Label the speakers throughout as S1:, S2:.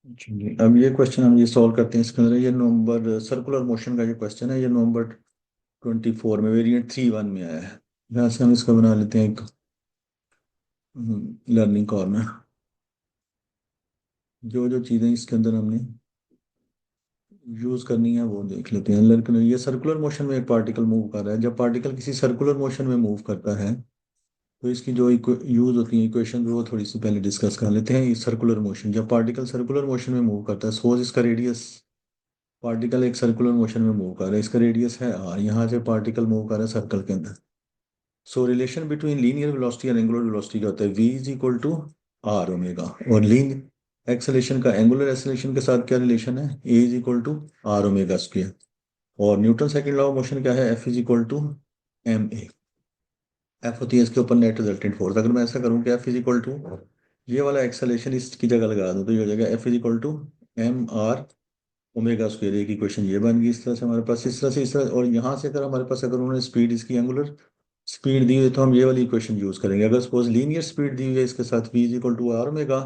S1: चलिए, अब ये क्वेश्चन हम ये सॉल्व करते हैं। इसके अंदर ये नवंबर सर्कुलर मोशन का जो क्वेश्चन है, ये नवंबर 24 में वेरिएंट 3.1 में आया है। यहाँ से हम इसको बना लेते हैं एक लर्निंग कॉर्नर। जो जो चीज़ें इसके अंदर हमने यूज करनी है वो देख लेते हैं। लेकिन ये सर्कुलर मोशन में एक पार्टिकल मूव कर रहा है। जब पार्टिकल किसी सर्कुलर मोशन में मूव करता है तो इसकी जो यूज होती है इक्वेशन, वो थोड़ी सी पहले डिस्कस कर लेते हैं। सर्कुलर मोशन, जब पार्टिकल सर्कुलर मोशन में मूव करता है, सपोज इसका रेडियस, पार्टिकल एक सर्कुलर मोशन में मूव कर रहा है, इसका रेडियस है आर, यहाँ से पार्टिकल मूव कर रहा है सर्कल के अंदर। So relation between linear velocity और एंगुलर वेलोसिटी का होता है V is equal to R omega. और लीन एक्सेलेरेशन का एंगुलर एक्सेलेरेशन के साथ क्या रिलेशन है, A is equal to R omega square. और Newton second law of motion क्या है, F is equal to M A. F होती है इसके ऊपर नेट रिजल्टेंट फोर्स। अगर मैं ऐसा करूं कि एफ इज इक्वल टू ये वाला एक्सेलेरेशन इसकी जगह लगा दूं तो ये हो जाएगा F is equal to M R omega square. एक इक्वेशन ये बन गई। इस तरह से हमारे पास, इस तरह से, इस तरह, और यहाँ से अगर हमारे पास, अगर उन्होंने स्पीड, इसकी एंगुलर स्पीड दी हुई है तो हम ये वाली इक्वेशन यूज करेंगे। अगर सपोज लीनियर स्पीड दी हुई है इसके साथ v is equal to R omega,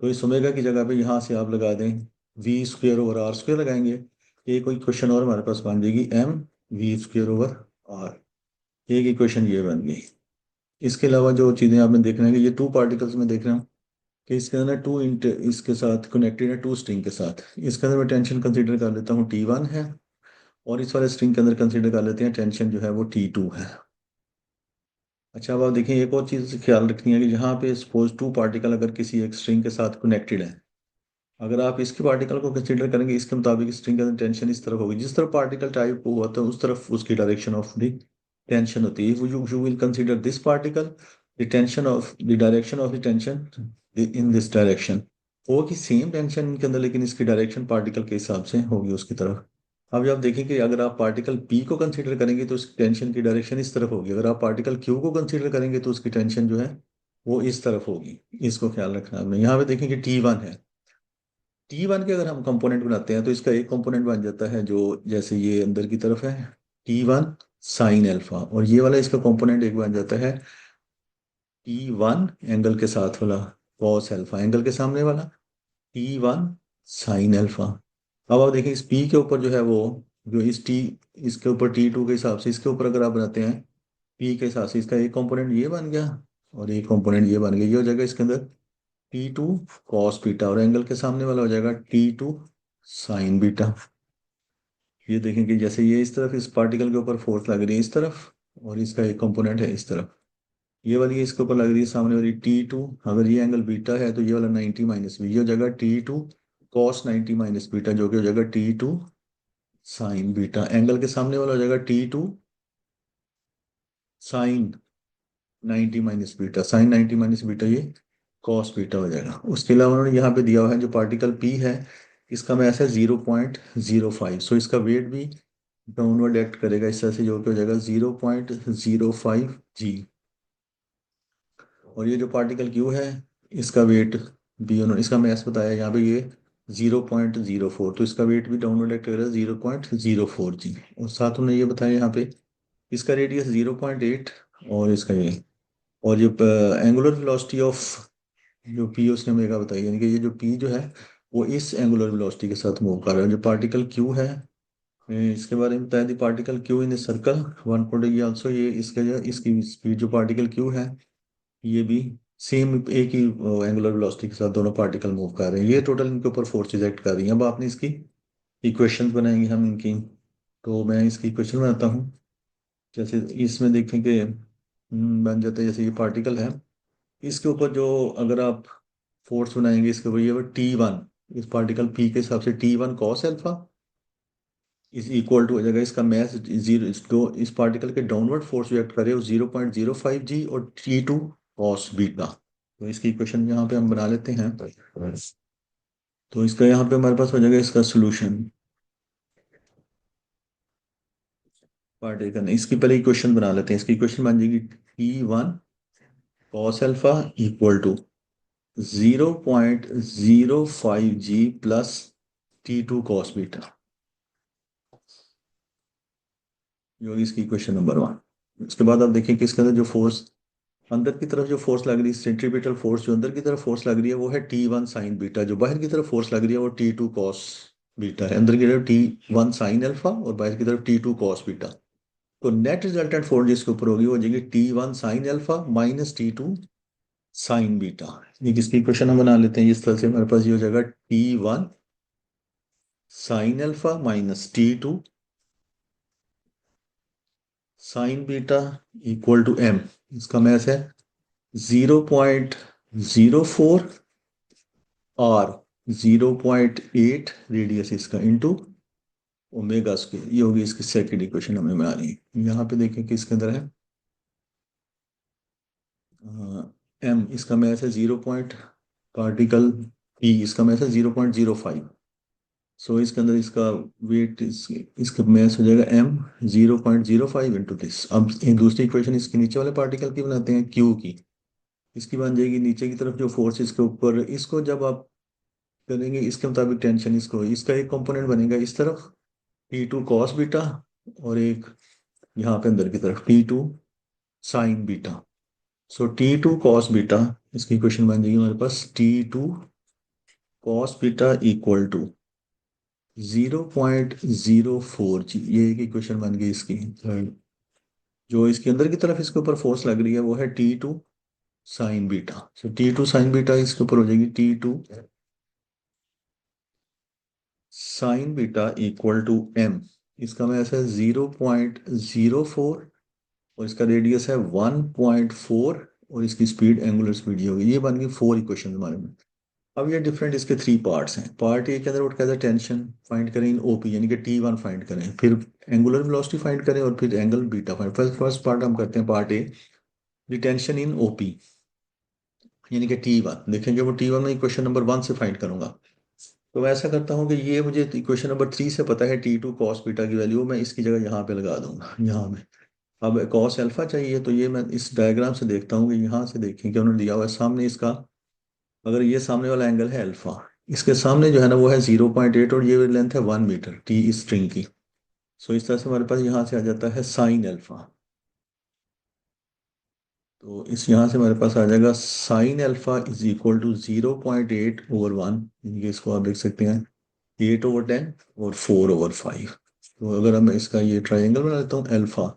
S1: तो इस ओमेगा की जगह पे यहाँ से आप लगा दें V square over R square लगाएंगे। एक कोई क्वेश्चन और हमारे पास बन जाएगी M V square over are. एक इक्वेशन ये बन गई। इसके अलावा जो चीज़ें आपने देखना है कि ये टू पार्टिकल्स में देख रहे हो कि इसके अंदर टू इंट इसके साथ कनेक्टेड है टू स्ट्रिंग के साथ। इसके अंदर मैं टेंशन कंसीडर कर लेता हूँ T1 है, और इस वाले स्ट्रिंग के अंदर कंसीडर कर लेते हैं टेंशन जो है वो T2 है। अच्छा, अब आप देखें, एक और चीज़ ख्याल रखनी है कि जहाँ पे सपोज टू पार्टिकल अगर किसी एक स्ट्रिंग के साथ कनेक्टेड है, अगर आप इसके पार्टिकल को कंसीडर करेंगे, इसके मुताबिक स्ट्रिंग के अंदर टेंशन इस तरफ होगी, जिस तरफ पार्टिकल टाइप को हुआ था उस तरफ उसकी डायरेक्शन ऑफ द टेंशन होती है। You will consider this particle, the tension of the direction of the tension in this direction. होगी सेम टेंशन इनके अंदर, लेकिन इसकी डायरेक्शन पार्टिकल के हिसाब से होगी उसकी तरफ। अब आप देखें कि अगर आप पार्टिकल P को कंसीडर करेंगे तो उसकी टेंशन की डायरेक्शन इस तरफ होगी। अगर आप पार्टिकल Q को कंसीडर करेंगे तो उसकी टेंशन जो है वो इस तरफ होगी। इसको ख्याल रखना है। आपने यहाँ पे देखें कि T1 है। T1 के अगर हम कंपोनेंट बनाते हैं तो इसका एक कंपोनेंट बन जाता है जो जैसे ये अंदर की तरफ है, T1 साइन एल्फा, और ये वाला इसका कंपोनेंट एक बन जाता है T1 एंगल के साथ वाला कॉस एल्फा, एंगल के सामने वाला T1 साइन एल्फा। अब आप देखें इस P के ऊपर जो है वो, जो इस T, इसके ऊपर T2 के हिसाब से इसके ऊपर अगर आप बनाते हैं P के हिसाब से, इसका एक कंपोनेंट ये बन गया और एक कंपोनेंट ये बन गया। ये हो जाएगा इसके अंदर T2 कॉस बीटा, और एंगल के सामने वाला हो जाएगा T2 साइन बीटा। ये देखें कि जैसे ये इस तरफ इस पार्टिकल के ऊपर फोर्स लग रही है इस तरफ, और इसका एक कंपोनेंट है इस तरफ, ये वाली इसके ऊपर लग रही है सामने वाली T2। अगर ये एंगल बीटा है तो ये वाला 90 माइनस बी, ये हो जाएगा T2 कॉस 90 माइनस बीटा, जो कि हो जाएगा T2 साइन बीटा। एंगल के सामने वाला हो जाएगा T2 साइन 90 माइनस बीटा, साइन 90 माइनस बीटा, ये कॉस बीटा हो जाएगा। उसके अलावा उन्होंने यहाँ पे दिया हुआ है जो पार्टिकल P है, इसका मैस है 0.05। सो इसका वेट भी डाउनवर्ड एक्ट करेगा इस तरह से, जो कि हो जाएगा 0.05 g। और ये जो पार्टिकल क्यू है, इसका वेट भी उन्होंने, इसका मैस बताया यहाँ पे ये 0.04, तो इसका वेट भी डाउनवर्ड एक्ट करेगा 0.04 g। और साथ उन्होंने ये बताया यहाँ पे इसका रेडियस 0.8, और इसका ये, और ये एंगुलर वेलोसिटी ऑफ जो पी उसने मेगा बताई, यानी कि ये जो पी जो है वो इस एंगुलर वेलोसिटी के साथ मूव कर रहा है। जो पार्टिकल क्यू है, इसके बारे में बताया, दी particle Q in the circle 1 also, ये इसके जो इसकी स्पीड जो पार्टिकल क्यू है ये भी सेम एक ही एंगुलर वेलोसिटी के साथ दोनों पार्टिकल मूव कर रहे हैं। ये टोटल इनके ऊपर फोर्सेज एक्ट कर रही हैं। अब आपने इसकी इक्वेशंस बनाएंगे हम इनकी। तो मैं इसकी इक्वेशन बनाता हूँ। जैसे इसमें देखें कि बन जाता है, जैसे ये पार्टिकल है, इसके ऊपर जो अगर आप फोर्स बनाएंगे इसके ऊपर, ये T1, इस पार्टिकल P के हिसाब से T1 cos alpha is equal to हो जाएगा इसका मैस जीरो, इसको इस पार्टिकल के डाउनवर्ड फोर्स जो एक्ट करे वो 0.05 g, और T2 कॉस बीटा। तो इसकी इक्वेशन यहाँ पे हम बना लेते हैं। तो इसका यहाँ पे हमारे पास हो जाएगा इसका सोल्यूशन। पार्टिकल, इसकी पहले इक्वेशन बना लेते हैं। इसकी इक्वेशन बन जाएगी T1 cos alpha equal to 0.05 g plus T2 cos beta. ये होगी इसकी इक्वेशन नंबर 1। उसके बाद आप देखें कि इसके अंदर जो फोर्स अंदर की तरफ जो फोर्स लग रही है, सेंट्रीपिटल फोर्स जो अंदर की तरफ फोर्स लग रही है वो है T1 साइन बीटा, जो बाहर की तरफ फोर्स लग रही है वो T2 कॉस बीटा है। अंदर की तरफ T1 साइन अल्फा और बाहर की तरफ T2 कॉस बीटा। तो नेट रिजल्टेंट फोर्स जिसके ऊपर होगी वो हो जाएगी T1 sine alpha minus T2 sine beta. ये किसकी इक्वेशन हम बना लेते हैं इस तरह से, हमारे पास ये हो जाएगा T1 sine alpha minus T2 sine beta equal to m। इसका मैथ है 0.04 r 0.8 रेडियस इसका इंटू ओमेगा स्क्वायर। ये होगी इसकी सेकंड इक्वेशन हमें बना रही है। यहाँ पे देखें कि इसके अंदर है m, इसका मैथ है 0 पॉइंट, पार्टिकल p इसका मैथ है 0.05। सो इसके अंदर इसका वेट इसका मैथ हो जाएगा m 0.05 इंटू दिस। अब एक दूसरी इक्वेशन इसके नीचे वाले पार्टिकल की बनाते हैं q की। इसकी बन जाएगी नीचे की तरफ जो फोर्स इसके ऊपर, इसको जब आप करेंगे इसके मुताबिक टेंशन, इसको इसका एक कंपोनेंट बनेगा इस तरफ T2 कॉस बीटा और एक यहाँ पे अंदर की तरफ T2 sine beta. So T2 cos beta, इसकी इक्वेशन बन जाएगी हमारे पास T2 cos beta equal to 0.04 G. ये एक इक्वेशन बन गई इसकी। जो इसके अंदर की तरफ इसके ऊपर फोर्स लग रही है वो है T2 sine beta. So T2 sine beta इसके ऊपर हो जाएगी T2 sine beta equal to m। इसका मैं ऐसा 0.04 और इसका रेडियस है 1.4 और इसकी स्पीड एंगुलर स्पीड ये होगी। ये बन गई 4 इक्वेशन हमारे में। अब ये डिफरेंट इसके 3 पार्ट्स हैं। पार्ट ए के अंदर क्या था, टेंशन फाइंड करें इन ओपी यानी कि T1 फाइंड करें, फिर एंगुलर वेलोसिटी फाइंड करें और फिर angle beta find. First part हम करते हैं part A, tension in OP यानी कि T1। देखेंगे वो T1 में इक्वेशन नंबर 1 से फाइंड करूंगा। तो मैं ऐसा करता हूँ कि ये मुझे इक्वेशन नंबर 3 से पता है T2 कॉस बीटा की वैल्यू, मैं इसकी जगह यहाँ पे लगा दूंगा यहाँ में। अब कॉस अल्फा चाहिए तो ये मैं इस डायग्राम से देखता हूँ कि यहाँ से देखें कि उन्होंने दिया हुआ है सामने इसका, अगर ये सामने वाला एंगल है अल्फा, इसके सामने जो है ना वो है 0.8 और ये लेंथ है 1 मीटर टी इस स्ट्रिंग की। सो इस तरह से हमारे पास यहाँ से आ जाता है साइन अल्फा। तो इस यहाँ से हमारे पास आ जाएगा sine alpha is equal to 0.8/1, इसको आप देख सकते हैं 8/10 और 4/5। तो अगर हम इसका ये ट्राइंगल बना लेता हूँ अल्फा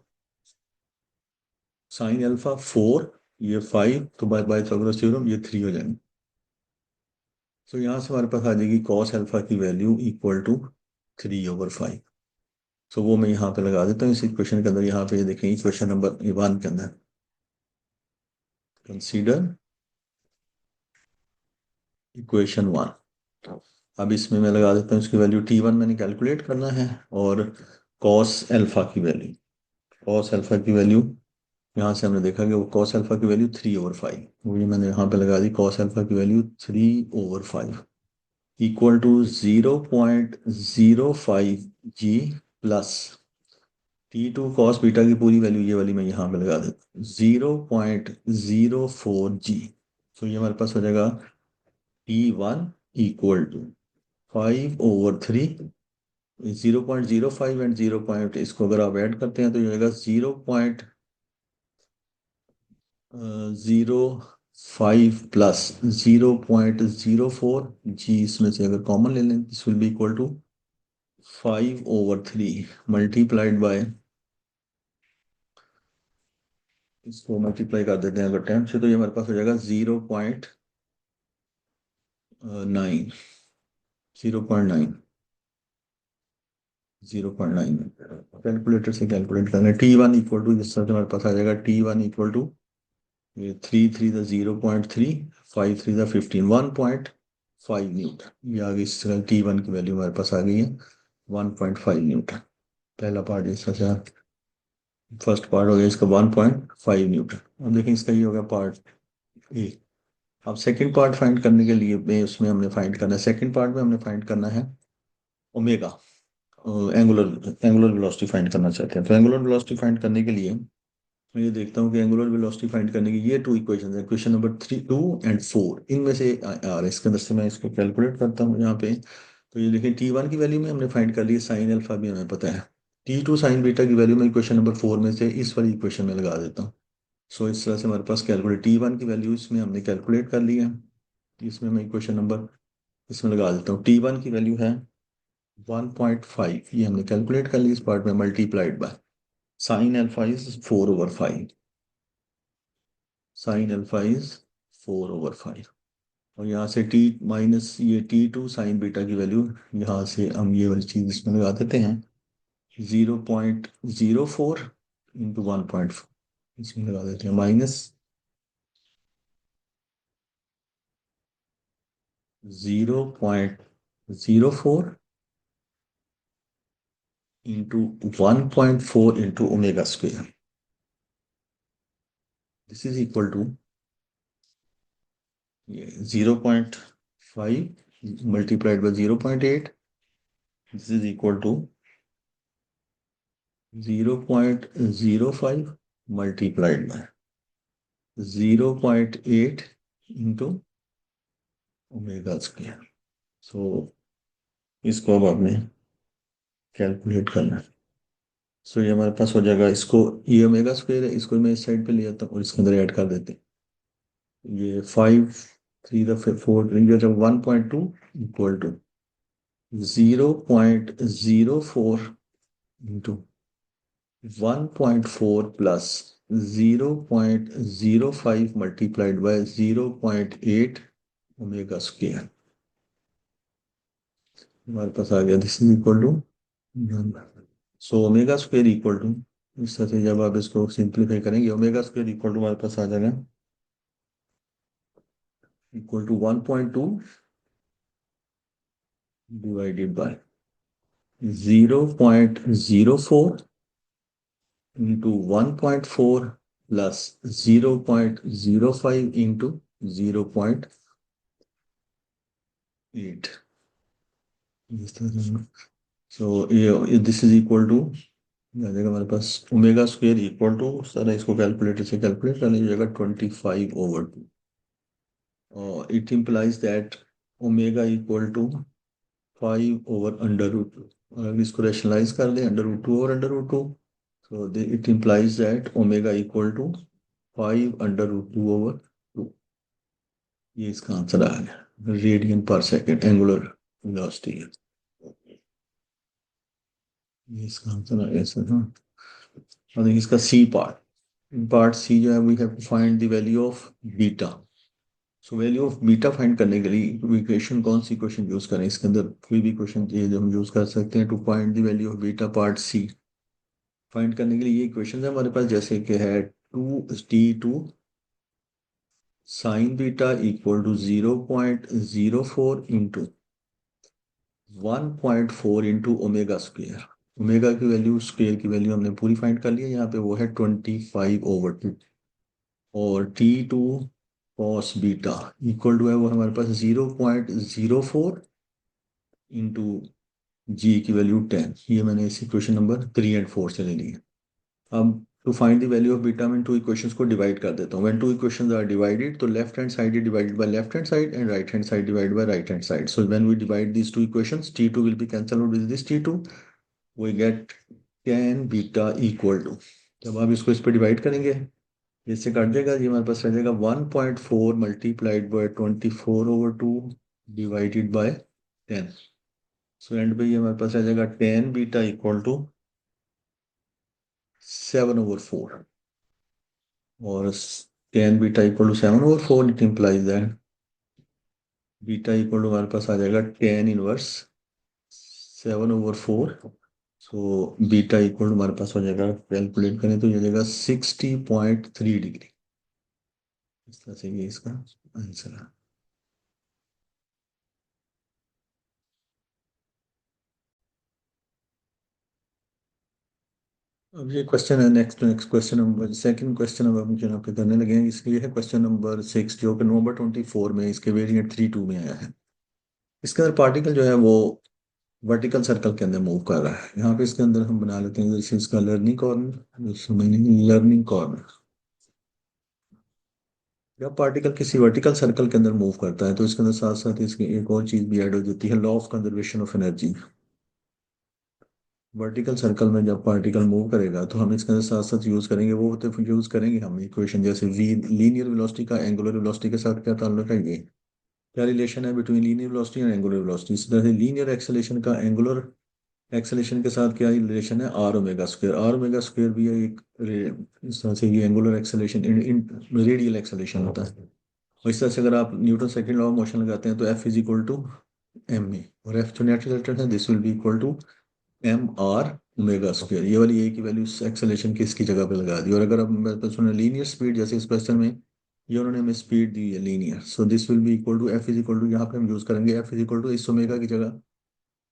S1: साइन अल्फा 4, ये 5, तो बाय पाइथागोरस थ्योरम ये 3 हो जाएंगे। तो यहाँ से हमारे पास आ जाएगी कॉस अल्फा की वैल्यू इक्वल टू 3/5। सो वो मैं यहाँ पे लगा देता हूँ इस इक्वेशन के अंदर। यहाँ पे देखें इक्वेशन नंबर 1 के अंदर कंसीडर इक्वेशन 1। अब इसमें मैं लगा देता हूँ इसकी वैल्यू T1 मैंने कैलकुलेट करना है और कॉस अल्फा की वैल्यू, कॉस अल्फा की वैल्यू यहाँ से हमने देखा कि वो कॉस अल्फा की वैल्यू 3/5, वो ये मैंने यहाँ पे लगा दी कॉस अल्फा की value 3/5 equal to 0.05 g plus T2 cos beta की पूरी वैल्यू ये वाली मैं यहाँ पे लगा देता हूँ 0.04 g। तो ये हमारे पास हो जाएगा T1 equal to 5/3, 0.05 and 0 point इसको अगर आप ऐड करते हैं तो ये हो जाएगा 0.05 प्लस 0.04 g। इसमें से अगर कॉमन ले लें this will be equal to 5/3 multiplied by, इसको मल्टीप्लाई कर देते हैं अगर 10 से तो ये हमारे पास हो जाएगा 0.9, 0.9, 0.9। कैलकुलेटर से कैलकुलेट करना है T1 इक्वल टू, जिस तरह से हमारे पास आ जाएगा T1 इक्वल टू ये 3 3 5 3 15 1.5 न्यूटन। ये आ गई इस तरह T1 की वैल्यू हमारे पास आ गई है 1.5 न्यूटन। पहला पार्ट इस तरह से, फर्स्ट पार्ट हो गया इसका 1.5 न्यूटन। अब देखें इसका ये हो गया पार्ट ए। अब सेकंड पार्ट फाइंड करने के लिए में उसमें हमने फाइंड करना है, सेकंड पार्ट में हमने फाइंड करना है omega, angular angular velocity find करना चाहते हैं। तो एंगुलर वेलोसिटी फाइंड करने के लिए मैं ये देखता हूँ कि एंगुलर वेलोसिटी फाइंड करने की ये 2 इक्वेशन है, इक्वेशन नंबर 2 और 4, इनमें से आ रहा है। इसके अंदर से मैं इसको कैलकुलेट करता हूँ यहाँ पे। तो ये देखिए T1 की वैल्यू में हमने फाइंड कर ली, साइन अल्फा भी हमें पता है। T2 साइन बीटा की वैल्यू में इक्वेशन नंबर 4 में से इस वाली इक्वेशन में लगा देता हूँ। सो इस तरह से हमारे पास कैलकुलेट T1 की वैल्यू इसमें हमने कैलकुलेट कर ली है। इसमें मैं क्वेश्चन नंबर इसमें लगा देता हूँ। T1 की वैल्यू है 1.5, ये हमने कैलकुलेट कर ली इस पार्ट में, multiplied by sine alpha is 4/5। Sign alpha is 4/5। और यहाँ से टी माइनस ये T2 साइन बीटा की वैल्यू, यहाँ से हम ये वाली चीज इसमें लगा देते हैं, 0.04 इंटू 1.4, इसमें लगा देते हैं minus 0.04 into 1.4 into omega square. This is equal to 0.5 multiplied by 0.8। This is equal to 0.05 multiplied by 0.8 into omega square. So इसको अब आपने कैलकुलेट करना है। सो ये हमारे पास हो जाएगा, इसको ये ओमेगा स्क्वायर है, इसको मैं इस साइड पे ले आता हूँ और इसके अंदर ऐड कर देते हैं। ये 5 3 4 ये जब 1.2 equal to 0.04 into 1.4 plus 0.05 multiplied by 0.8 omega square. हमारे पास आ गया, this is equal to, so omega square equal to, इस तरह से जब आप इसको सिंप्लीफाई करेंगे, ओमेगा स्क्वायर इक्वल टू हमारे पास आ जाएगा equal to 1.2 divided by 0.04 into 1.4 plus 0.05 into 0.8। So ये दिस इज इक्वल टू आ जाएगा हमारे पास omega square equal to, sir इसको कैलकुलेटर से कैलकुलेट करने की जगह 25/2। और it implies that omega equal to 5/√2। और अगर इसको रेशनलाइज कर दें √2 और √2, so it implies that omega equal to 5/√2/2। ये इसका आंसर आ गया, रेडियन पर सेकेंड एंगुलर वेलोसिटी है। ये इसका आंसर आ गया सर। हाँ, और देखिए इसका सी पार्ट, पार्ट सी जो है, we have to find the value of beta. So value of beta find करने के लिए इक्वेशन, कौन सी इक्वेशन यूज करें, इसके अंदर कोई भी इक्वेशन ये जो हम यूज कर सकते हैं to find the value of beta part C. Find करने के लिए ये इक्वेशन है हमारे पास, जैसे कि है 2T2 sine beta equal to 0.04 into 1.4 into omega square. Omega की वैल्यू, स्क्वेयर की वैल्यू हमने पूरी फाइंड कर ली है, यहाँ पे वो है 25/2। और T2 cos beta equal to है वो हमारे पास 0.04 इंटू जी की वैल्यू 10। ये मैंने इस इक्वेशन नंबर 3 और 4 से ले ली है। अब to find the value of beta में टू इक्वेशंस को डिवाइड कर देता हूँ। When two equations are divided, तो left hand side is divided by left hand side and right hand side divided by right hand side. So when we divide these two equations, T2 will be cancelled out with this T2, we get tan beta equal to, जब आप इसको इस पर divide करेंगे इससे cut जाएगा, ये हमारे पास रह जाएगा 1.4 multiplied by 24/2 divided by 10। So and पे ये हमारे पास रह जाएगा tan बीटा इक्वल टू 7/4। और tan beta equal to 7/4, it implies that beta equal to हमारे पास आ जाएगा tan inverse 7/4। So beta equal to हमारे पास हो जाएगा, कैलकुलेट करें तो ये हो जाएगा 60.3 डिग्री। इस तरह से ये इसका आंसर है। अब ये क्वेश्चन है, next next question number, second question अब हम यहाँ पे करने लगे हैं। इसके है क्वेश्चन नंबर 6, जो कि नवंबर 24 में इसके वेरिएंट 3.2 में आया है। इसके अंदर पार्टिकल जो है वो वर्टिकल सर्कल के अंदर मूव कर रहा है। यहाँ पे इसके अंदर हम बना लेते हैं जैसे इसका लर्निंग कॉर्नर, लर्निंग कॉर्नर। जब पार्टिकल किसी वर्टिकल सर्कल के अंदर मूव करता है तो इसके अंदर साथ साथ इसकी एक और चीज भी ऐड हो जाती है, law of conservation of energy. Vertical circle में जब पार्टिकल मूव करेगा तो हम इसके साथ साथ यूज करेंगे, वो तो यूज करेंगे हम इक्वेशन, जैसे वी लीनियर वेलोसिटी का एंगुलर वेलोसिटी के साथ क्या ताल्लुक है, ये क्या रिलेशन है between linear velocity and angular velocity. इसी तरह से लीनियर एक्सेलेरेशन का एंगुलर एक्सेलेरेशन के साथ क्या रिलेशन है, r omega square. R omega square भी एक इस तरह से ये एंगुलर एक्सेलेरेशन रेडियल एक्सेलेरेशन होता है। और इस तरह से अगर आप Newton second law of motion लगाते हैं तो f is equal to M a, और एफ जो नेट रिजल्टेंट है this will be equal to M R omega square. ये वाली ए की वैल्यू एक्सेलेरेशन की इसकी जगह पे लगा दी। और अगर अब मेरे पास लीनियर स्पीड, जैसे इस क्वेश्चन में ये उन्होंने हमें स्पीड दी है linear, so this will be equal to f is equal to, यहाँ पे हम यूज करेंगे एफ इज इक्वल टू इस ओमेगा की जगह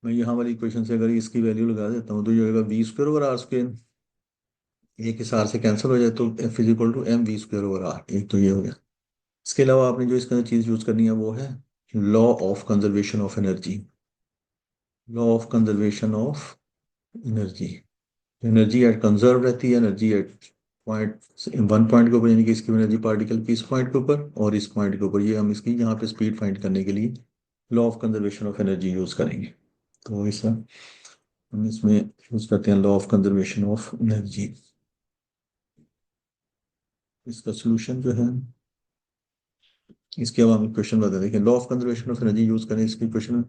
S1: मैं यहाँ वाली इक्वेशन से अगर इसकी वैल्यू लगा देता हूँ तो ये होगा v square over r square. एक इस आर से कैंसिल हो जाए तो f is equal to m v square over are. एक तो ये हो गया। इसके अलावा आपने जो इसके अंदर चीज यूज करनी है वो है law of conservation of energy. Law of conservation of energy. Energy at conserve रहती है, energy at point, one point के ऊपर, यानी कि इसकी एनर्जी पार्टिकल की इस पॉइंट के ऊपर और इस पॉइंट के ऊपर, ये हम इसकी यहाँ पे स्पीड फाइंड करने के लिए law of conservation of energy use करेंगे। तो इस हम इसमें यूज करते हैं law of conservation of energy. इसका सोल्यूशन जो है, इसके अब हम क्वेश्चन बता देखें। Law of conservation of energy use करें, इसकी क्वेश्चन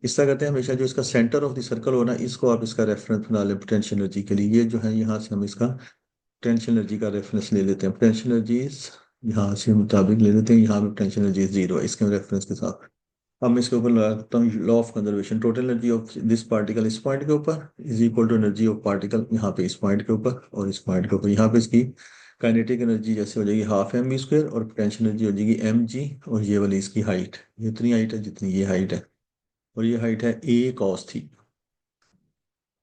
S1: इस तरह करते हैं हमेशा, जो इसका सेंटर ऑफ द सर्कल हो ना, इसको आप इसका रेफरेंस बना लें पोटेंशियल एनर्जी के लिए। ये जो है यहाँ से हम इसका पोटेंशियल एनर्जी का रेफरेंस ले लेते हैं। पोटेंशियल एनर्जीज यहाँ से मुताबिक ले लेते हैं, यहाँ पे पोटेंशियल एनर्जी जीरो है इसके रेफरेंस के साथ। अब मैं इसके ऊपर लगा सकता हूँ law of conservation. Total energy of this particle इस पॉइंट के ऊपर is equal to energy of particle यहाँ पे इस पॉइंट के ऊपर और इस पॉइंट के ऊपर। यहाँ पे इसकी काइनेटिक एनर्जी जैसे हो जाएगी हाफ एम वी स्क्वायर, और पोटेंशियल एनर्जी हो जाएगी एम जी, और ये वाली इसकी हाइट, ये इतनी हाइट है जितनी ये हाइट है, और ये हाइट है ए कॉस थी।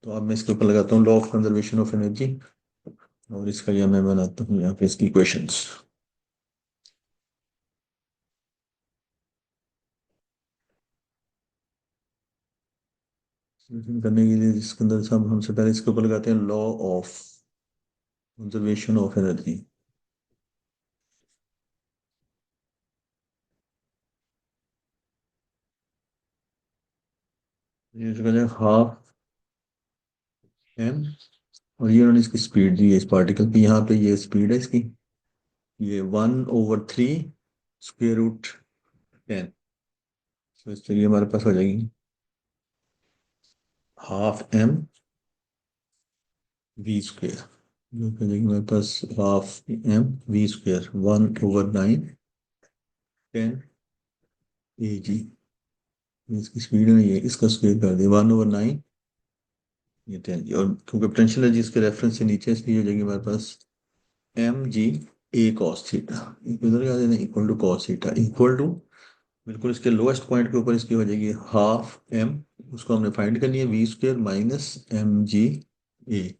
S1: तो अब मैं इसके ऊपर लगाता हूँ law of conservation of energy, और इसका यह मैं बनाता हूँ यहाँ पे इसकी इक्वेशंस करने के लिए, जिसके अंदर सब हमसे पहले इसके ऊपर लगाते हैं law of conservation of energy. ये जो कहते हैं हाफ एम, और ये उन्होंने इसकी स्पीड दी है इस पार्टिकल की, यहाँ पे ये स्पीड है इसकी, ये 1/3 स्क्वेयर रूट 10। तो इस तरह हमारे पास हो जाएगी हाफ एम वी स्क्वेयर, जो हो जाएगी हमारे पास हाफ एम वी स्क्वेयर 1/9 10 ए जी। इसकी स्पीड है ये, इसका स्क्वेयर कर दिया 1/9 ये 10 जी। और क्योंकि पोटेंशियल एनर्जी इसके रेफरेंस से नीचे, इसलिए हो जाएगी हमारे पास m ji a cos theta, इधर क्या देना, equal to cos theta, equal to बिल्कुल इसके लोएस्ट पॉइंट के ऊपर इसकी हो जाएगी हाफ एम, उसको हमने फाइंड करनी है V square minus M G A.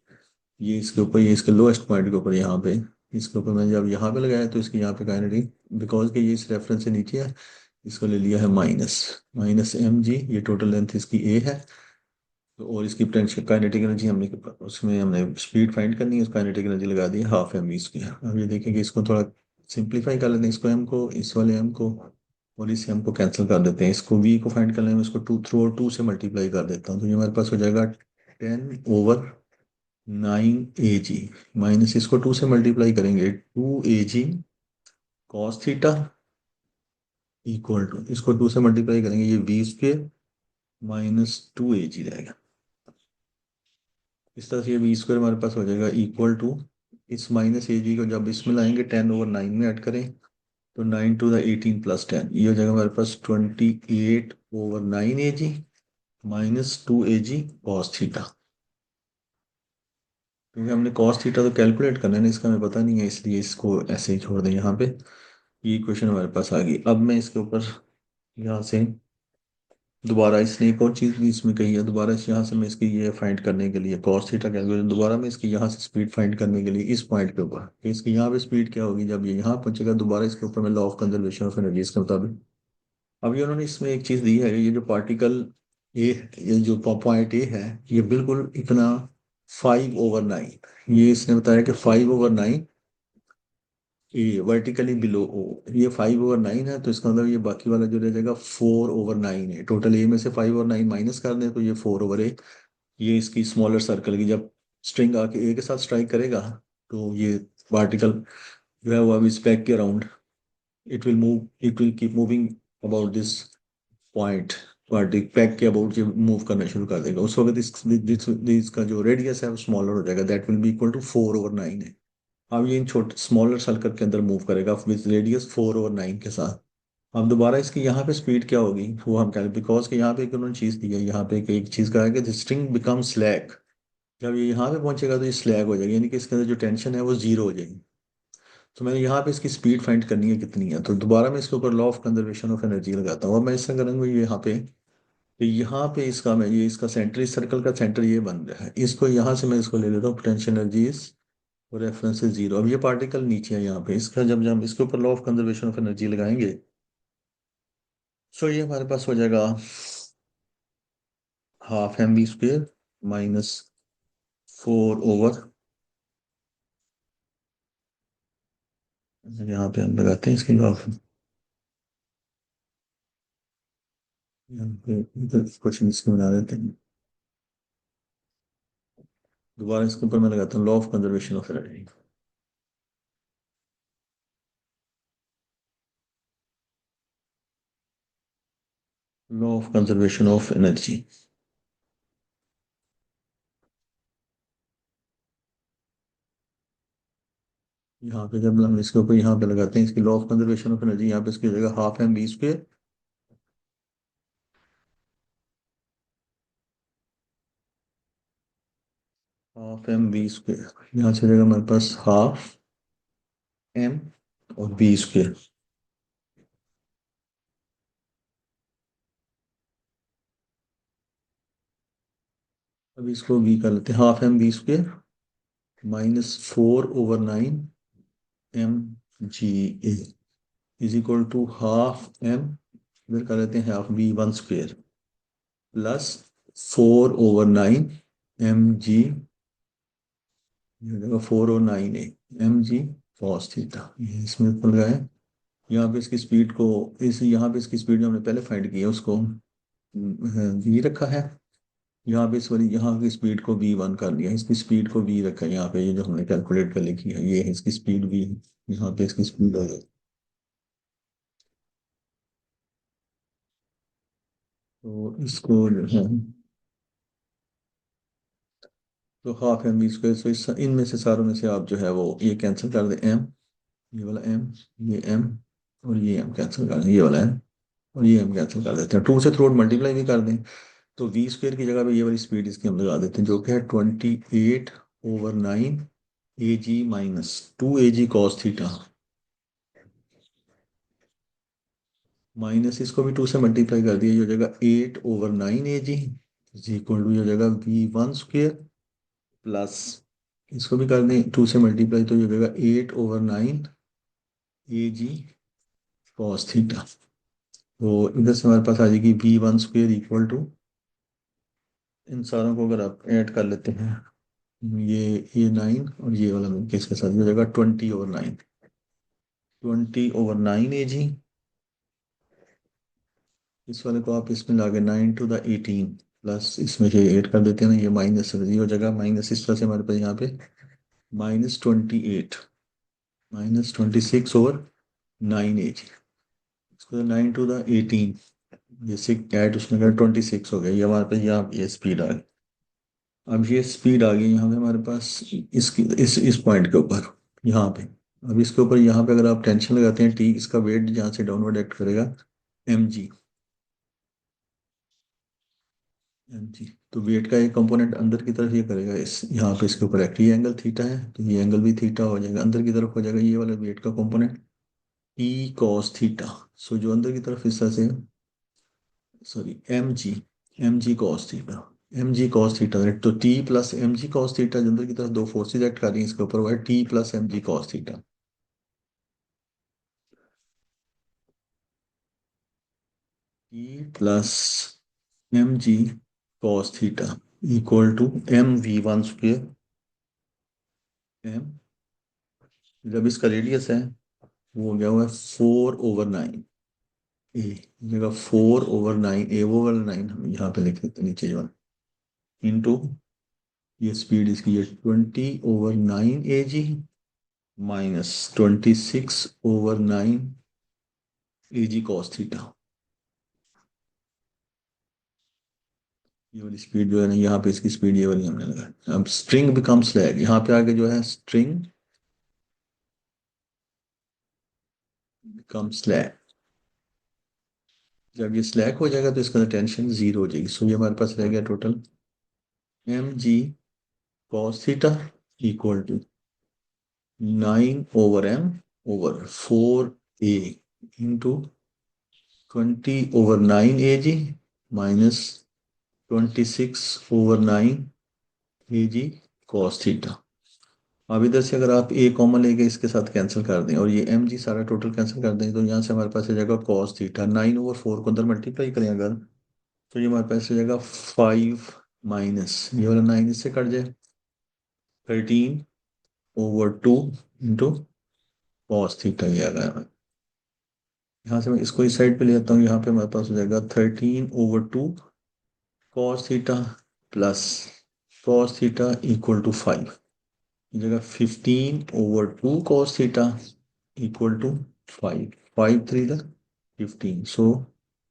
S1: ये इसके ऊपर, ये इसके लोएस्ट पॉइंट के ऊपर यहाँ पे, इसके ऊपर मैंने जब यहाँ पे लगाया तो इसकी यहाँ पे काइनेटिक, बिकॉज कि ये इस रेफरेंस से नीचे है, इसको ले लिया है माइनस माइनस एम जी, ये टोटल लेंथ इसकी ए है। तो और इसकी पोटेंशियल काइनेटिक एनर्जी हमने, उसमें हमने स्पीड फाइंड करनी है, उस काइनेटिक एनर्जी लगा दी हाफ एम वी स्क्वायर। अब ये देखें कि इसको थोड़ा सिंप्लीफाई कर लेते हैं, इसको एम को, इस वाले एम को और इस एम को कैंसिल कर देते हैं। इसको वी को फाइंड करने में इसको टू थ्रू टू से मल्टीप्लाई कर देता हूँ, तो ये हमारे पास हो जाएगा 10/9 AG, माइनस इसको टू से मल्टीप्लाई करेंगे 2 AG cos theta, equal to इसको टू से मल्टीप्लाई करेंगे ये वी स्क्वेयर माइनस 2 AG रहेगा। इस तरह से ये वी स्क्वायर हमारे पास हो जाएगा इक्वल टू, इस माइनस ए जी को जब इसमें लाएंगे 10/9 में ऐड करें तो 9 to the 18 + 10, ये हो जाएगा हमारे पास 28/9 AG minus 2 AG cos theta. क्योंकि हमने कॉस थीटा तो कैलकुलेट करना है ना, इसका हमें पता नहीं है, इसलिए इसको ऐसे ही छोड़ दें यहाँ पे। ये इक्वेशन हमारे पास आ गई। अब मैं इसके ऊपर यहाँ से दोबारा इसने एक और चीज भी इसमें कही है, दोबारा इस यहाँ से मैं इसकी ये फाइंड करने के लिए कॉस थीटा कैलकुलेशन, दोबारा मैं इसकी यहाँ से स्पीड फाइंड करने के लिए इस पॉइंट के ऊपर कि इसकी यहाँ पे स्पीड क्या होगी जब ये यहाँ पहुंचेगा, दोबारा इसके ऊपर मैं law of conservation of energy के मुताबिक। अब ये उन्होंने इसमें एक चीज दी है, ये जो पार्टिकल ए, ये जो पॉइंट ए है, ये बिल्कुल इतना 5/9, ये इसने बताया कि 5/9 ये वर्टिकली बिलो ओ, ये 5/9 है, तो इसका मतलब ये बाकी वाला जो रह जाएगा 4/9 है। टोटल ए में से 5/9 माइनस कर दें तो ये 4/8, ये इसकी स्मॉलर सर्कल की जब स्ट्रिंग आके ए के साथ स्ट्राइक करेगा तो ये पार्टिकल जो है वो अब इस पैक के around it will keep moving about this point. पार्टिक पैक के अबाउट ये मूव करना शुरू कर देगा। उस वक्त इसका जो रेडियस है वो स्मॉलर हो जाएगा, that will be equal to 4/9 है। अब ये इन छोटे स्मॉलर सर्कल के अंदर मूव करेगा विद रेडियस 4/9 के साथ। अब दोबारा इसकी यहाँ पे स्पीड क्या होगी वो हम कहें, बिकॉज कि यहाँ पे एक उन्होंने चीज दी है, यहाँ पे एक चीज कहा है कि स्ट्रिंग बिकम स्लैक। जब ये यहाँ पे पहुंचेगा तो ये स्लैग हो जाएगी, यानी कि इसके अंदर जो टेंशन है वो जीरो हो जाएगी। तो मैंने यहाँ पे इसकी स्पीड फाइंड करनी है कितनी है, तो दोबारा मैं इसके ऊपर law of conservation of energy लगाता हूँ। अब मैं इससे करूँगा ये यहाँ पे, तो यहाँ पे इसका मैं ये इसका सेंटर, इस सर्कल का सेंटर ये बन रहा है, इसको यहाँ से मैं इसको ले लेता हूँ पोटेंशियल एनर्जी इज रेफरेंस से जीरो। अब ये पार्टिकल नीचे है यहाँ पे, इसका जब जब हम इसके ऊपर law of conservation of energy लगाएंगे तो ये हमारे पास हो जाएगा 12 mv² -4 ओवर, यहाँ पे हम लगाते हैं इसकी लॉ ऑफ, यहाँ पे क्वेश्चन इसके बना देते हैं। दोबारा इसके ऊपर मैं लगाता हूँ law of conservation of energy. Law of conservation of energy, यहाँ पे जब हम इसके ऊपर यहाँ पे लगाते हैं इसकी law of conservation of energy, यहाँ पे इसकी जगह 12 mv², 12 mv², यहाँ से जगह हमारे पास 12 m और v²। अब इसको v कर लेते हैं, 12 mv² -4/9 mga is equal to 12 m, इधर कर लेते हैं हाफ v1² प्लस 4/9 mg, ये देखो 4/9 mg cos थीटा, ये इसमें खुल गया है। यहाँ पे इसकी स्पीड को, इस यहाँ पे इसकी स्पीड जो हमने पहले फाइंड की है उसको v रखा है। यहाँ पे इस वाली यहाँ की स्पीड को v1 कर लिया, इसकी स्पीड को v रखा है यहाँ पे, ये जो हमने कैलकुलेट कर लिखी है ये है इसकी स्पीड v, यहाँ पे इसकी स्पीड हो गई। तो इसको जो है, तो 12 mv², तो इनमें से सारों में से आप जो है वो ये कैंसिल कर दें, m, ये वाला m, ये m और ये m कैंसिल कर दें, ये वाला m और ये m कैंसिल कर देते हैं, 2 से थ्रू मल्टीप्लाई भी कर दें। तो v² की जगह पे ये वाली स्पीड इसकी हम लगा देते हैं जो कि है 28/9 ag -2 ag cos theta, minus इसको भी 2 से मल्टीप्लाई कर दिया, ये हो जाएगा 8/9 ag इज इक्वल टू, ये हो जाएगा v1² प्लस इसको भी कर दें 2 से मल्टीप्लाई, तो ये हो जाएगा 8/9 ag cos थीटा। तो इधर से हमारे पास आ जाएगी v1² इक्वल टू, इन सारों को अगर आप ऐड कर लेते हैं, ये 9 और ये वाला मिलकर इसके साथ ये हो जाएगा 20/9, 20/9 ag। इस वाले को आप इसमें लाके 9 to the 18 प्लस इसमें जो 8 कर देते हैं ना, ये माइनस ये हो जाएगा माइनस, इस तरह से हमारे पास यहाँ पे -28 -26/9 एज, इसको 9 to the 18, ये 6 ऐड उसमें कर 26 हो गया, ये हमारे पास यहाँ ये स्पीड आ गई। अब ये स्पीड आ गई यहाँ पे हमारे पास इसकी इस पॉइंट के ऊपर, यहाँ पे। अब इसके ऊपर यहाँ पे अगर आप टेंशन लगाते हैं टी, इसका वेट जहाँ से डाउनवर्ड एक्ट करेगा mg, mg, तो वेट का एक कंपोनेंट अंदर की तरफ ये करेगा, इस यहाँ पे इसके ऊपर एक्ट, ये एंगल थीटा है तो ये एंगल भी थीटा हो जाएगा, अंदर की तरफ हो जाएगा ये वाला वेट का कंपोनेंट e cos थीटा। सो जो अंदर की तरफ इस तरह से, sorry mg, mg cos theta, mg cos theta, तो t plus mg cos theta, जो अंदर की तरफ दो फोर्सेज एक्ट कर रही हैं इसके ऊपर, वो है t plus mg cos theta. t plus mg cos theta equal to mv1², m, जब इसका रेडियस है वो हो गया हुआ है 4/9 ए, जगह 4/9 ए, वो वाला 9 हम यहाँ पे लिख देते हैं नीचे जो है। इंटू ये स्पीड इसकी है 20/9 AG minus 26/9 AG cos theta. ये वाली स्पीड जो है ना, यहाँ पे इसकी स्पीड ये वाली हमने लगाई। अब स्ट्रिंग बिकम स्लैग, यहाँ पे आगे जो है स्ट्रिंग बिकम स्लैग। जब ये स्लैग हो जाएगा तो इसका टेंशन जीरो हो जाएगी। सो ये हमारे पास रह गया total mg cos theta equal to 9/m/4a into 20/9 AG minus 26/9 AG cos theta. अब इधर से अगर आप ए कॉमन लेके इसके साथ कैंसिल कर दें और ये एम जी सारा टोटल कैंसिल कर दें, तो यहाँ से हमारे पास आ जाएगा कॉस थीटा। 9/4 को अंदर मल्टीप्लाई करें अगर, तो ये हमारे पास आ जाएगा 5 माइनस ये वाला 9 इससे कट जाए 13/2 इंटू कॉस थीटा। ये आ गया। यहाँ से मैं इसको इस साइड पे ले आता हूँ, यहाँ पे हमारे पास हो जाएगा 13/2 cos theta plus cos theta equal to 5। जगह 15/2 cos थीटा इक्वल टू 5। 5 3 द 15। So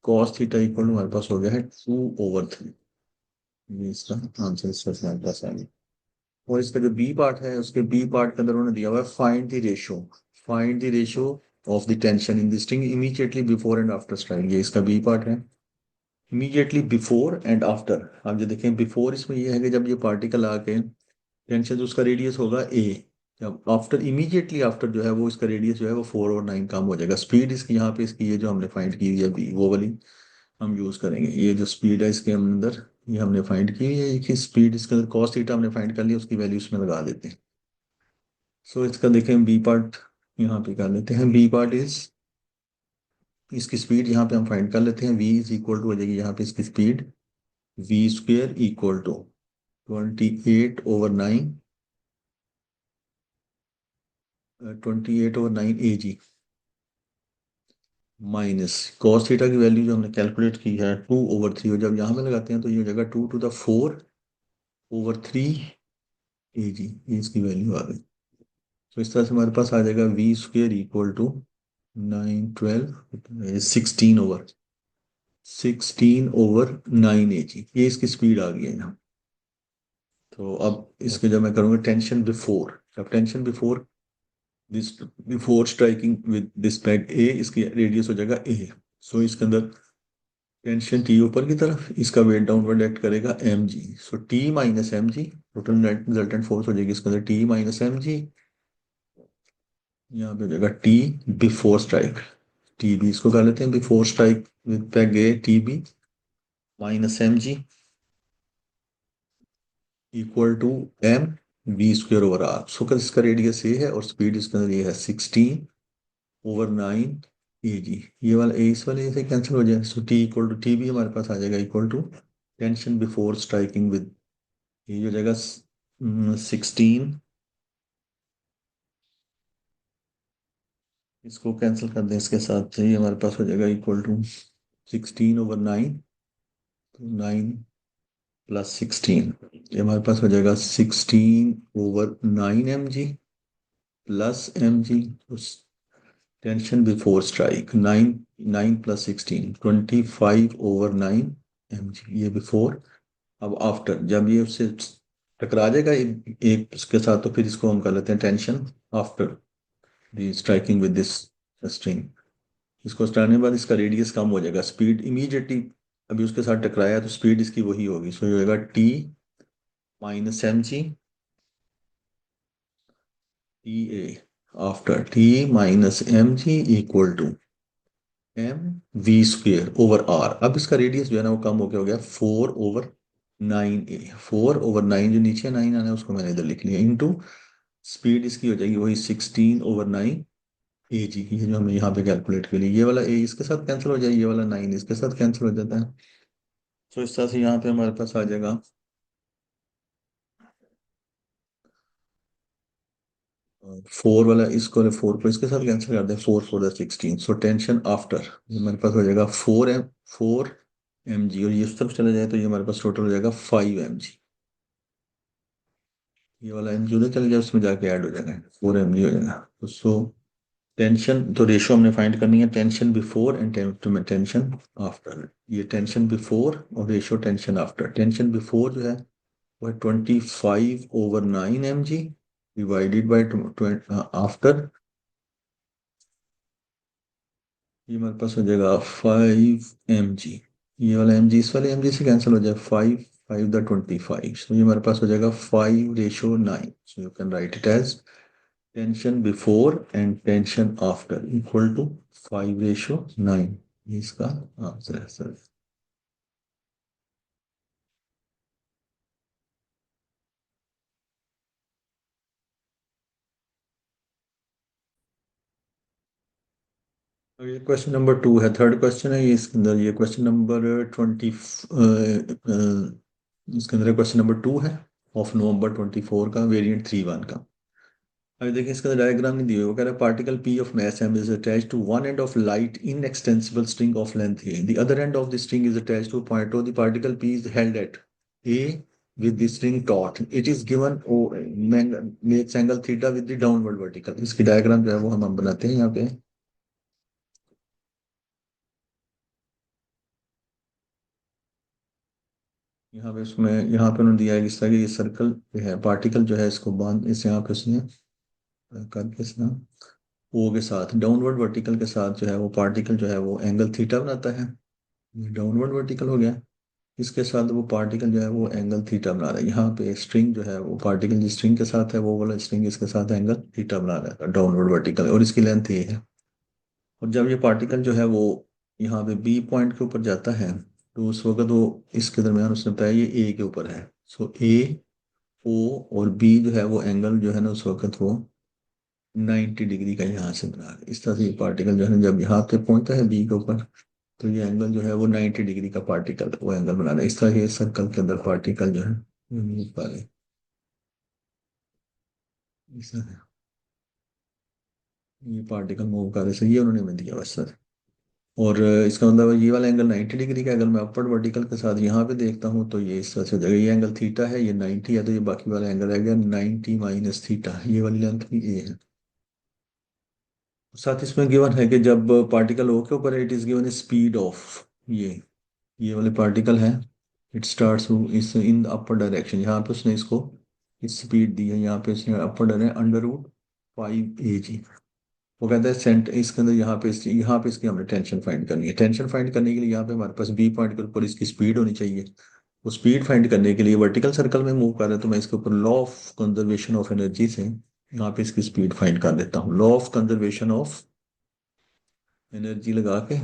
S1: cos theta equal to हमारे पास हो गया है 2/3। ये इसका आंसर इस तरह से हमारे पास आएगा। और इसका जो बी पार्ट है, उसके बी पार्ट के अंदर उन्होंने दिया हुआ है find the ratio. Find the ratio of the tension in the string immediately before and after strike. ये इसका बी पार्ट है। इमीडिएटली बिफोर एंड आफ्टर, आप जो देखें बिफोर इसमें ये है कि जब ये पार्टिकल आके टेंशन, जो उसका रेडियस होगा ए, जब आफ्टर इमीडिएटली आफ्टर जो है वो इसका रेडियस जो है वो 4/9 कम हो जाएगा। स्पीड इसकी यहाँ पे इसकी ये जो हमने फाइंड की हुई है बी, वो वाली हम यूज करेंगे। ये जो स्पीड है इसके अंदर ये हमने फाइंड की हुई है कि स्पीड इसके अंदर कॉस थीटा हमने फाइंड कर लिया, उसकी वैल्यू इसमें लगा देते हैं। सो इसका देखें बी पार्ट यहाँ पे कर लेते हैं। बी पार्ट इज, इसकी स्पीड यहाँ पे हम फाइंड कर लेते हैं। वी इज इक्वल टू हो जाएगी यहाँ पे इसकी speed v² equal to 28/9 28/9 AG minus cos theta की वैल्यू जो हमने कैलकुलेट की है 2/3, और जब यहाँ पे लगाते हैं तो ये हो जाएगा 2 to the 4/3 AG। ये इसकी वैल्यू आ गई। तो इस तरह से हमारे पास आ जाएगा v² इक्वल टू 9 12 16/9 AG। ये इसकी स्पीड आ गई है यहाँ। तो अब इसके जब मैं करूँगा टेंशन बिफोर, जब tension before this before striking with this peg ए, इसकी रेडियस हो जाएगा ए। सो इसके अंदर टेंशन टी ऊपर की तरफ, इसका वेट डाउनवर्ड एक्ट करेगा M G. So T minus M G, total net resultant force हो जाएगी इसके अंदर टी माइनस एम जी। यहाँ पे हो जाएगा t before strike, t b इसको कर लेते हैं before strike with peg a t b minus M g equal to m v²/r। So कर इसका रेडियस ये है और स्पीड इसके अंदर ये है 16/9 AG। ये वाला ए इस वाले से कैंसिल हो जाए। So t equal to t भी हमारे पास आ जाएगा equal to tension before striking with, ये हो जाएगा 16, इसको कैंसिल कर दें इसके साथ, तो ये हमारे पास हो जाएगा इक्वल टू 16/9, 9 प्लस 16, ये हमारे पास हो जाएगा 16/9 mg plus mg। Tension before strike 9, 9 plus 16 25/9 mg, ये बिफोर। अब आफ्टर जब ये उससे टकरा जाएगा एक इसके साथ, तो फिर इसको हम कर लेते हैं tension after the striking with this string. इसको हटाने के बाद इसका रेडियस कम हो जाएगा, स्पीड इमीडिएटली अभी उसके साथ टकराया तो स्पीड इसकी वही होगी। सो ये होगा t minus M g t a after t minus M g equal to m v²/r। अब इसका रेडियस जो है ना वो कम हो गया, 4/9a। 4/9 जो नीचे 9 आना है उसको मैंने इधर लिख लिया, इंटू स्पीड इसकी हो जाएगी वही 16/9 AG। ये जो हमने यहाँ पे कैलकुलेट के लिए, ये वाला ए इसके साथ कैंसिल हो जाए, ये वाला 9 इसके साथ कैंसिल हो जाता है। तो इस तरह से यहाँ पे हमारे पास आ जाएगा 4 वाला, इसको 4 को इसके साथ कैंसिल कर दें, 4 4 16। सो टेंशन आफ्टर, मेरे पास हो जाएगा 4m 4 mg, और ये उस तरफ चला जाए तो ये हमारे पास टोटल हो जाएगा 5 mg। ये वाला mg उधर चला जाए उसमें जाके ऐड हो जाएगा, 4 mg हो जाएगा। तो सो टेंशन तो रेशियो हमने फाइंड करनी है, tension before and tension after. ये टेंशन बिफोर और ratio tension after. Tension before जो है वो है 25/9 mg डिवाइडेड बाई आफ्टर, ये हमारे पास हो जाएगा 5 mg। ये वाला mg इस वाले mg से कैंसिल हो जाए, 5 5 द 25, तो ये हमारे पास हो जाएगा 5:9। So you can write it as tension before and tension after equal to 5:9। ये इसका आंसर है सर। अब ये क्वेश्चन नंबर 2 है, थर्ड क्वेश्चन है ये इसके अंदर। ये क्वेश्चन नंबर इसके अंदर क्वेश्चन नंबर 2 है ऑफ November 24 का, वेरिएंट 3.1 का। अभी देखिए इसका डायग्राम नहीं दिया, वो कह रहा है particle P of mass m is attached to one end of light inextensible string of length a. The other end of the string is attached to a point o. The particle p is held at a with the string taut. It is given o makes angle theta with the downward vertical। इसकी diagram जो है वो हम बनाते हैं यहाँ पे। यहाँ पे उसमें यहाँ पे उन्होंने दिया है इस तरह की, ये सर्कल है, पार्टिकल जो है इसको बांध इस यहाँ पे उसने करके इसना ओ के साथ डाउनवर्ड वर्टिकल के साथ जो है वो पार्टिकल जो है वो एंगल थीटा बनाता है। डाउनवर्ड वर्टिकल हो गया, इसके साथ वो पार्टिकल जो है वो एंगल थीटा बना रहा है। यहाँ पे स्ट्रिंग जो है वो पार्टिकल जिस स्ट्रिंग के साथ है वो वाला स्ट्रिंग इसके साथ एंगल थीटा बना रहा है डाउनवर्ड वर्टिकल, और इसकी लेंथ ये है। और जब ये पार्टिकल जो है वो यहाँ पे बी पॉइंट के ऊपर जाता है तो उस वक्त वो इसके दरमियान उसने बताया ये ए के ऊपर है। सो ए ओ और बी जो है वो एंगल जो है ना उस वक्त वो 90 डिग्री का यहाँ से बना रहे। इस तरह से ये पार्टिकल जो है ना जब यहाँ पे पहुंचता है बी के ऊपर तो ये एंगल जो है वो 90 डिग्री का पार्टिकल वो एंगल बना रहा है। इस तरह ये सर्कल के अंदर पार्टिकल जो है वो मूव कर रहे हैं। इस तरह ये पार्टिकल मूव कर रहे हैं, सही है उन्होंने हमें दिया बस सर। और इसका मतलब ये वाला एंगल 90 डिग्री का, अगर मैं अपवर्ड वर्टिकल के साथ यहाँ पे देखता हूँ तो ये इस तरह से हो जाएगा। ये एंगल थीटा है, ये 90 है, तो ये बाकी वाला एंगल आ गया 90 - थीटा। ये वाली लेंथ भी ए है। साथ इसमें गिवन है कि जब पार्टिकल ओ के ऊपर है it is given speed of ये वाले पार्टिकल है, इट स्टार्ट्स इस इन अपर डायरेक्शन। यहाँ पे उसने इसको इस स्पीड दी है, यहाँ पे इसने अपर डायरेक्शन √5 a g। वो कहता है सेंट इसके अंदर यहाँ पे इसकी हमने टेंशन फाइंड करनी है। टेंशन फाइंड करने के लिए यहाँ पे हमारे पास बी पॉइंट के ऊपर इसकी स्पीड होनी चाहिए। वो स्पीड फाइंड करने के लिए वर्टिकल सर्कल में मूव कर रहा है तो मैं इसके ऊपर law of conservation of energy से यहाँ पे इसकी स्पीड फाइंड कर देता हूँ। Law of conservation of energy लगा के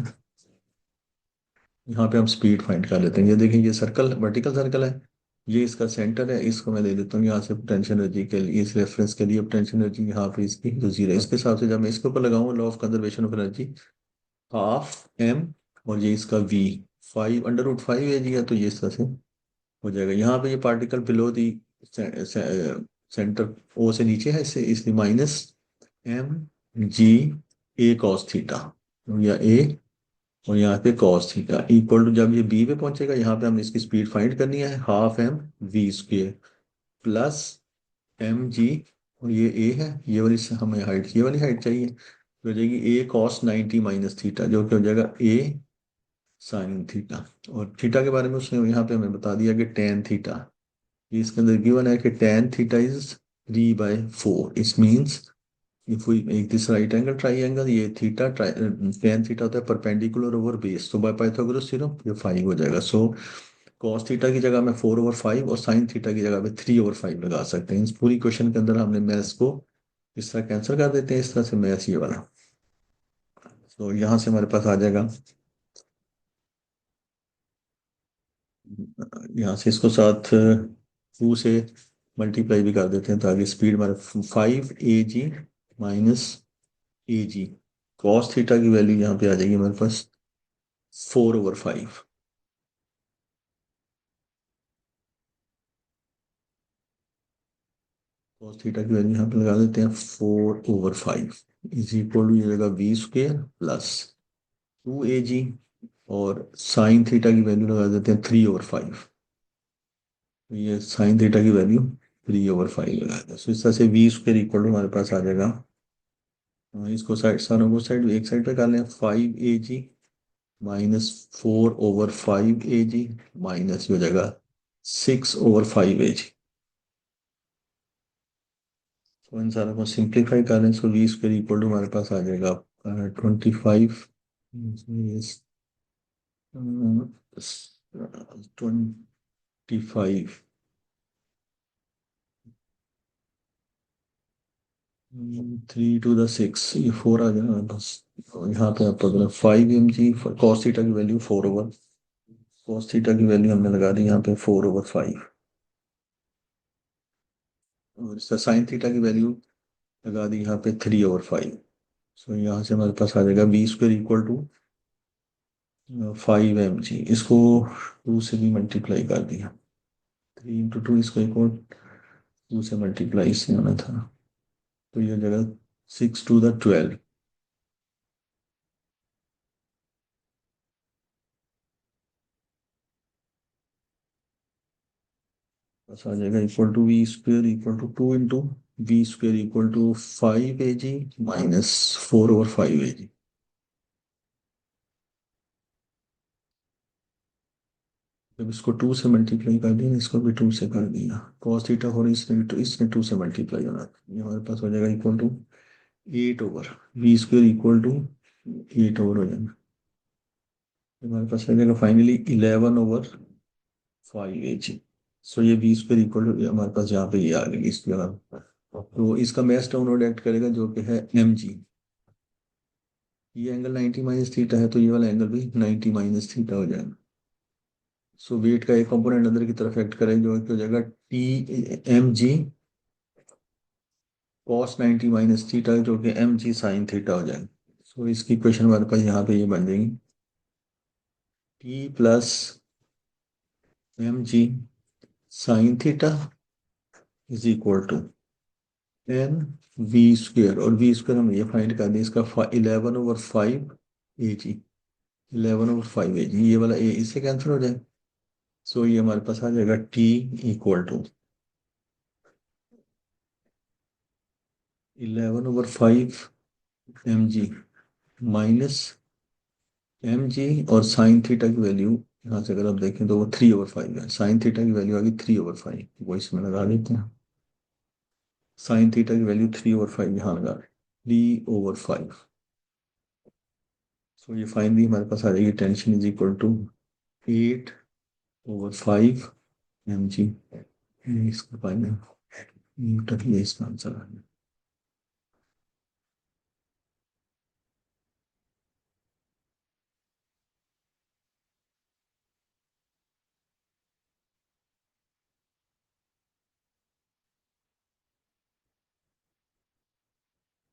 S1: यहाँ पे हम स्पीड फाइंड कर लेते हैं। ये देखिए ये सर्कल वर्टिकल सर्कल है, ये इसका सेंटर है, इसको मैं ले लेता हूँ यहाँ से पोटेंशियल एनर्जी के लिए, इस रेफरेंस के लिए पोटेंशियल एनर्जी यहाँ पे इसकी जो जीरो है इसके हिसाब से जब मैं इसके ऊपर लगाऊंगा law of conservation of energy 12 m, और ये इसका v 5 √5 a g है, तो ये इस तरह से हो जाएगा। यहाँ पे ये particle below the center O से नीचे है, इससे इसलिए -mg a cos थीटा, या a और यहाँ पे cos थीटा इक्वल टू, जब ये बी पे पहुंचेगा यहाँ पे हमने इसकी स्पीड फाइंड करनी है 12 m v² प्लस mg, और ये ए है, ये वाली से हमें हाइट ये वाली हाइट चाहिए, तो हो जाएगी a cos 90 - थीटा, जो कि हो जाएगा a sin थीटा। और थीटा के बारे में उसने यहाँ पे हमें बता दिया कि tan थीटा, ये इसके अंदर गिवन है कि tan थीटा इज 3/4। इस means if we make this right angle triangle, ये थीटा tan थीटा होता है परपेंडिकुलर ओवर बेस, तो बाय पाइथागोरस थ्योरम ये 5 हो जाएगा। सो cos थीटा की जगह में 4/5 और sin थीटा की जगह में 3/5 लगा सकते हैं। इस पूरी क्वेश्चन के अंदर हमने मैथ्स को इस तरह कैंसिल कर देते हैं, इस तरह से मैथ्स ये वाला। तो यहाँ से हमारे पास आ जाएगा, यहाँ से इसको साथ 2 से मल्टीप्लाई भी कर देते हैं ताकि स्पीड हमारे 5 a g - a g cos theta की वैल्यू यहाँ पे आ जाएगी हमारे पास 4/5। कॉस थीटा की वैल्यू यहाँ पे लगा देते हैं 4/5 इज इक्वल टू ये जगह v² प्लस 2 a g, और साइन थीटा की वैल्यू लगा देते हैं 3/5। तो ये साइन थीटा की वैल्यू 3/5 लगा देते हैं। तो इस तरह से वी स्क्वायर इक्वल टू हमारे पास आ जाएगा, इसको साइड सारों को साइड एक साइड पे कर लें, 5 AG माइनस 4/5 AG माइनस हो जाएगा 6/5 AG। तो इन सारों को सिंप्लीफाई कर लें, so v square equal to हमारे पास आ जाएगा 25 25 3 to the 6, ये 4 आ जाएगा बस। और यहाँ पे आप पकड़े 5 mg, कॉस थीटा की वैल्यू 4/, कॉस थीटा की वैल्यू हमने लगा दी यहाँ पे 4/5, और इसका साइन थीटा की वैल्यू लगा दी यहाँ पे 3/5। सो यहाँ से हमारे पास आ जाएगा b square equal to 5 mg, इसको 2 से भी मल्टीप्लाई कर दिया, 3 into 2, इसको इक्वल 2 से मल्टीप्लाई इससे आना था, तो ये जगह 6 to the 12 बस आ जाएगा, equal to v square equal to 2 into v square equal to 5 AG minus 4/5 AG। जब इसको 2 से मल्टीप्लाई कर दिया, इसको भी 2 से कर दिया, कॉस थीटा हो रही इसने 2 से मल्टीप्लाई होना, ये हमारे पास हो जाएगा equal to 8 v square equal to 8 हो जाएगा, हमारे पास आ जाएगा फाइनली 11/5 AG। सो ये वी स्क्वेयर इक्वल टू हमारे पास यहाँ पे ये आ गई इस जगह। तो इसका मैच डाउनवर्ड एक्ट करेगा जो कि है mg। ये एंगल 90 माइनस थीटा है, तो ये वाला एंगल भी 90 माइनस थीटा हो जाएगा। सो वेट का एक कंपोनेंट अंदर की तरफ एक्ट करेगा जो कि हो जाएगा TMG कॉस 90 माइनस थीटा, जो कि mg साइन थीटा हो जाएगा। सो इसकी इक्वेशन हमारे पास यहाँ पे ये बन जाएगी, T plus mg sine theta is equal to n v square, और वी स्क्वेयर हम ये फाइंड कर दिया इसका 11/5 AG, 11/5 AG, ये वाला ए इससे कैंसिल हो जाए। सो ये हमारे पास आ जाएगा T equal to 11/5 mg minus mg, और साइन थीटा की वैल्यू यहाँ से अगर आप देखें तो वो 3/5 है, साइन थीटा की वैल्यू आ गई 3/5, वो इसमें लगा देते हैं, साइन थीटा की वैल्यू 3/5 यहाँ लगा 3/5। सो ये फाइनली हमारे पास आ जाएगी tension is equal to 8/5 mg, इसका फाइनल न्यूटन, ये इसका आंसर आ गया।